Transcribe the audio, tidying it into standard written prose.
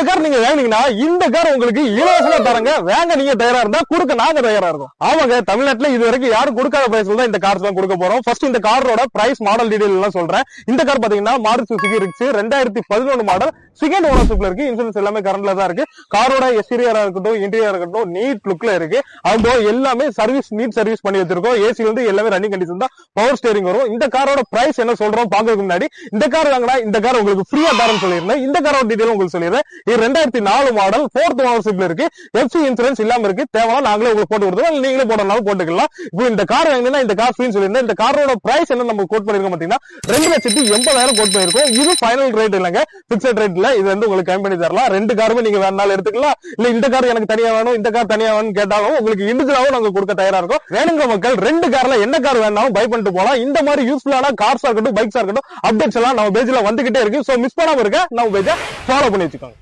Car நீங்க வாங்கினீங்கன்னா இந்த கார் உங்களுக்கு இலவசமா தரங்க. வாங்க நீங்க தயாரா இருந்தா கொடுக்க நாங்க தயாரா இருக்கோம். ஆமாங்க, தமிழ்நாட்டுல இது வரைக்கும் யாரும் கொடுக்காத பிரைஸ்ல தான் இந்த கார்ஸ் எல்லாம் கொடுக்க போறோம். ஃபர்ஸ்ட் இந்த காரோட பிரைஸ், மாடல் டீடைல் எல்லாம் சொல்றேன். இந்த கார் பாத்தீங்கன்னா மாருதி சுசுகி ரிக்ஸ் 2011 மாடல், செகண்ட் ஓனர்ஷிப்ல இருக்கு. இன்சூரன்ஸ் எல்லாமே கரண்ட்ல தான் இருக்கு. காரோட எக்ஸ்டீரியரா இருக்கட்டும், இன்டீரியரா இருக்கட்டும், நீட் லுக்ல இருக்கு. அதோ எல்லாமே நீட் சர்வீஸ் பண்ணி வச்சிருக்கோம். ஏசி வந்து எல்லாமே ரன்னிங் கண்டிஷன் தான். பவர் ஸ்டீரிங் வரும். இந்த காரோட பிரைஸ் என்ன சொல்றோம் பாக்கிறதுக்கு முன்னாடி, இந்த கார் வாங்கினா இந்த கார் உங்களுக்கு ஃப்ரீயா தரேன்னு சொல்லியிருந்தேன். இந்த காரோட டீடைல் உங்களுக்கு சொல்லிடுறேன். இது 2004 மாடல், 4th ஓனர்ஷிப்ல இருக்கு. எஃப்சி இன்சூரன்ஸ் இல்லாம இருக்கு. தேவையான நாங்களே உங்களுக்கு போட்டு கொடுத்துருவோம், நீங்களே போடனாலும் போட்டுக்கலாம். இப்போ இந்த கார் வாங்கினா இந்த கார் ஃப்ரீன்னு சொல்லியிருந்தேன். இந்த காரோட பிரைஸ் என்ன நம்ம கோட் பண்ணிருக்கோம் பாத்தீங்கன்னா 2,80,000 கோட் பண்ணிருக்கோம். இது ஃபைனல் ரேட் இல்லங்க, பிக்ஸட் ரேட் இல்ல. இது வந்து உங்களுக்கு கம்மி பண்ணி தரலாம். ரெண்டு காருமே நீங்க வேணாலும் எடுத்துக்கலாம். இல்ல இந்த கார் எனக்கு தனியா வேணும், இந்த கார் தனியா வேணும் கேட்டாலும் உங்களுக்கு இண்டிவிஜுவலாவும் நாங்க கொடுக்க தயாரா இருக்கோம். வேணுங்க மக்கள், ரெண்டு கார்ல என்ன கார் வேணாலும் பை பண்ணிட்டு போலாம். இந்த மாதிரி யூஸ்ஃபுல்லான கார்ஸா இருக்கட்டும், பைக்ஸா இருக்கட்டும், அப்டேட்ஸ் எல்லாம் நம்ம பேஜ்ல வந்துகிட்டே இருக்கு. சோ மிஸ் பண்ணாம இருக்க நம்ம பேஜை ஃபாலோ பண்ணி வச்சுக்கோங்க.